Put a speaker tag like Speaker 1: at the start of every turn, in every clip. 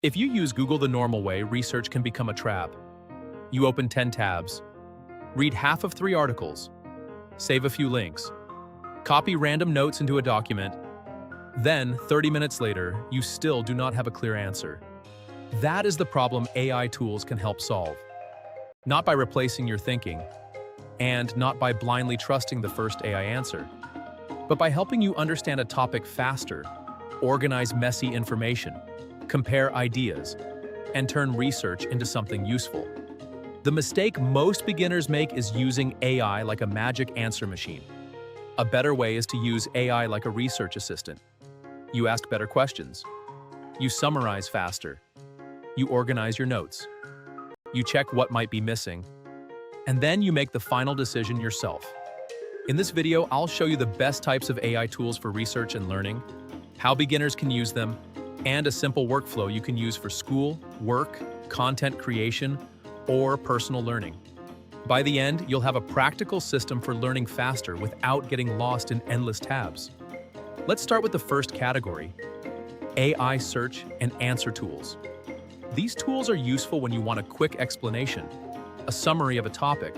Speaker 1: If you use Google the normal way, research can become a trap. You open 10 tabs, read half of 3 articles, save a few links, copy random notes into a document, then 30 minutes later, you still do not have a clear answer. That is the problem AI tools can help solve. Not by replacing your thinking, and not by blindly trusting the first AI answer, but by helping you understand a topic faster, organize messy information, compare ideas, and turn research into something useful. The mistake most beginners make is using AI like a magic answer machine. A better way is to use AI like a research assistant. You ask better questions. You summarize faster. You organize your notes. You check what might be missing. And then you make the final decision yourself. In this video, I'll show you the best types of AI tools for research and learning, how beginners can use them, and a simple workflow you can use for school, work, content creation, or personal learning. By the end, you'll have a practical system for learning faster without getting lost in endless tabs. Let's start with the first category, AI search and answer tools. These tools are useful when you want a quick explanation, a summary of a topic,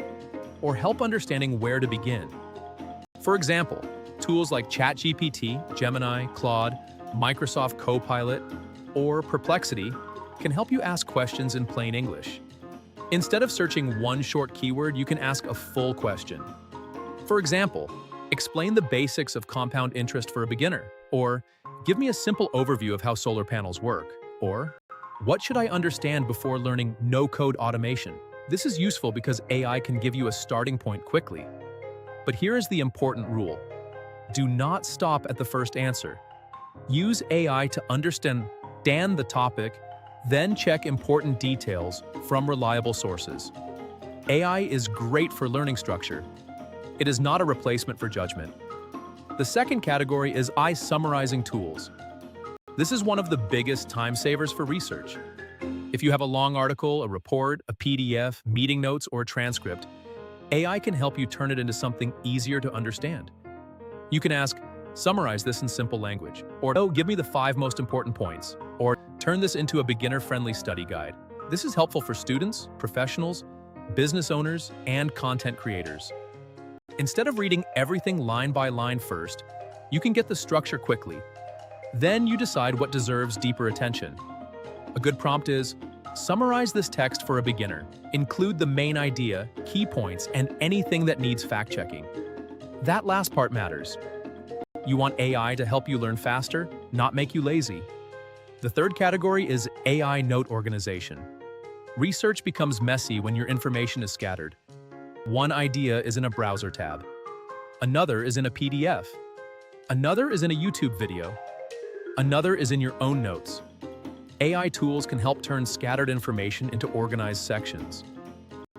Speaker 1: or help understanding where to begin. For example, tools like ChatGPT, Gemini, Claude, Microsoft Copilot, or Perplexity can help you ask questions in plain English. Instead of searching one short keyword, you can ask a full question. For example, explain the basics of compound interest for a beginner, or give me a simple overview of how solar panels work, or what should I understand before learning no-code automation? This is useful because AI can give you a starting point quickly. But here is the important rule. Do not stop at the first answer. Use AI to understand the topic, then check important details from reliable sources. AI is great for learning structure. It is not a replacement for judgment. The second category is AI summarizing tools. This is one of the biggest time savers for research. If you have a long article, a report, a PDF, meeting notes, or a transcript, AI can help you turn it into something easier to understand. You can ask, summarize this in simple language, or oh, give me the 5 most important points, or turn this into a beginner-friendly study guide. This is helpful for students, professionals, business owners, and content creators. Instead of reading everything line by line first, you can get the structure quickly. Then you decide what deserves deeper attention. A good prompt is, summarize this text for a beginner. Include the main idea, key points, and anything that needs fact-checking. That last part matters. You want AI to help you learn faster, not make you lazy. The third category is AI note organization. Research becomes messy when your information is scattered. One idea is in a browser tab. Another is in a PDF. Another is in a YouTube video. Another is in your own notes. AI tools can help turn scattered information into organized sections.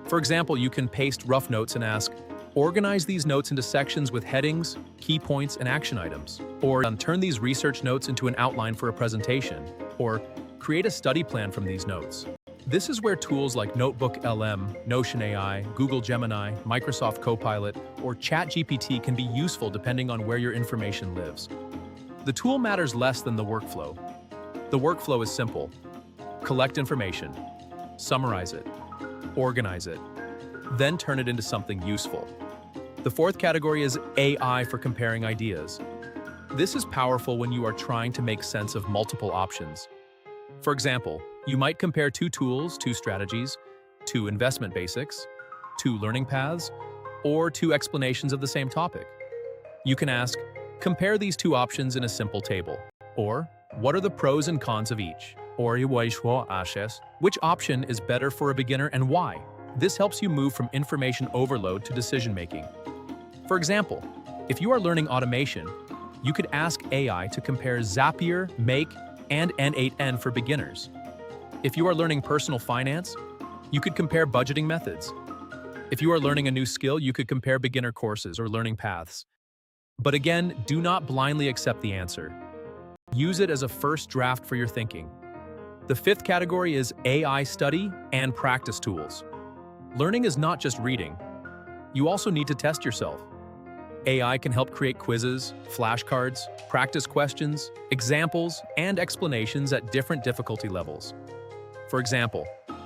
Speaker 1: For example, you can paste rough notes and ask, organize these notes into sections with headings, key points, and action items. Or turn these research notes into an outline for a presentation. Or create a study plan from these notes. This is where tools like NotebookLM, Notion AI, Google Gemini, Microsoft Copilot, or ChatGPT can be useful depending on where your information lives. The tool matters less than the workflow. The workflow is simple. Collect information, summarize it, organize it, then turn it into something useful. The fourth category is AI for comparing ideas. This is powerful when you are trying to make sense of multiple options. For example, you might compare 2 tools, 2 strategies, 2 investment basics, 2 learning paths, or 2 explanations of the same topic. You can ask, compare these 2 options in a simple table. Or, what are the pros and cons of each? Or, which option is better for a beginner and why? This helps you move from information overload to decision-making. For example, if you are learning automation, you could ask AI to compare Zapier, Make, and N8N for beginners. If you are learning personal finance, you could compare budgeting methods. If you are learning a new skill, you could compare beginner courses or learning paths. But again, do not blindly accept the answer. Use it as a first draft for your thinking. The fifth category is AI study and practice tools. Learning is not just reading. You also need to test yourself. AI can help create quizzes, flashcards, practice questions, examples, and explanations at different difficulty levels. For example,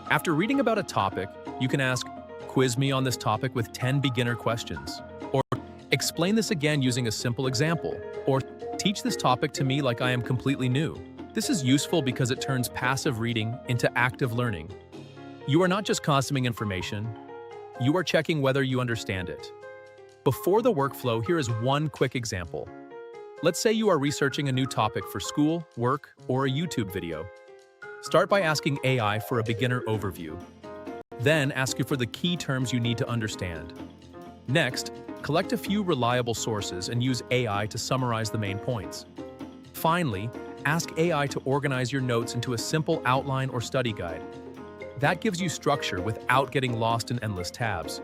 Speaker 1: after reading about a topic, you can ask, "Quiz me on this topic with 10 beginner questions," or "Explain this again using a simple example," or "Teach this topic to me like I am completely new." This is useful because it turns passive reading into active learning. You are not just consuming information, you are checking whether you understand it. Before the workflow, here is one quick example. Let's say you are researching a new topic for school, work, or a YouTube video. Start by asking AI for a beginner overview. Then ask you for the key terms you need to understand. Next, collect a few reliable sources and use AI to summarize the main points. Finally, ask AI to organize your notes into a simple outline or study guide. That gives you structure without getting lost in endless tabs.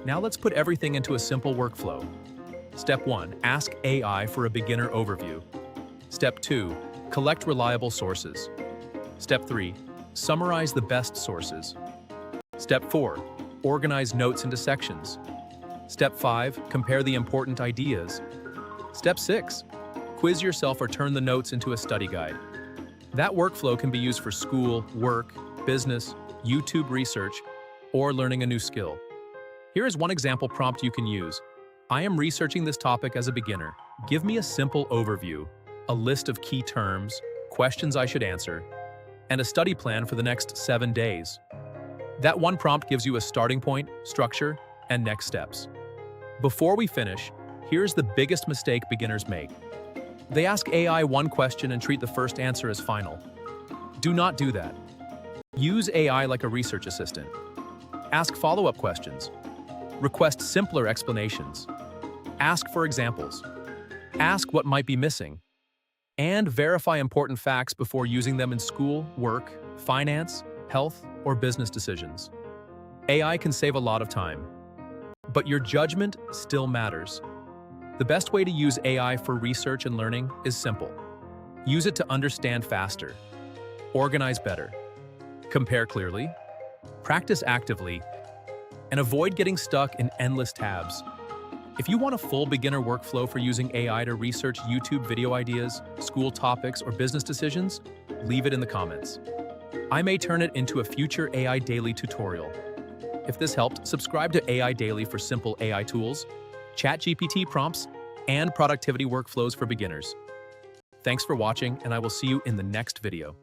Speaker 1: Now let's put everything into a simple workflow. Step 1. Ask AI for a beginner overview. Step 2. Collect reliable sources. Step 3. Summarize the best sources. Step 4. Organize notes into sections. Step 5. Compare the important ideas. Step 6. Quiz yourself or turn the notes into a study guide. That workflow can be used for school, work, business, YouTube research, or learning a new skill. Here is one example prompt you can use. I am researching this topic as a beginner. Give me a simple overview, a list of key terms, questions I should answer, and a study plan for the next 7 days. That one prompt gives you a starting point, structure, and next steps. Before we finish, here's the biggest mistake beginners make. They ask AI one question and treat the first answer as final. Do not do that. Use AI like a research assistant. Ask follow-up questions. Request simpler explanations. Ask for examples. Ask what might be missing. And verify important facts before using them in school, work, finance, health, or business decisions. AI can save a lot of time, but your judgment still matters. The best way to use AI for research and learning is simple. Use it to understand faster, organize better, compare clearly, practice actively, and avoid getting stuck in endless tabs. If you want a full beginner workflow for using AI to research YouTube video ideas, school topics, or business decisions, leave it in the comments. I may turn it into a future AI Daily tutorial. If this helped, subscribe to AI Daily for simple AI tools, ChatGPT prompts, and productivity workflows for beginners. Thanks for watching, and I will see you in the next video.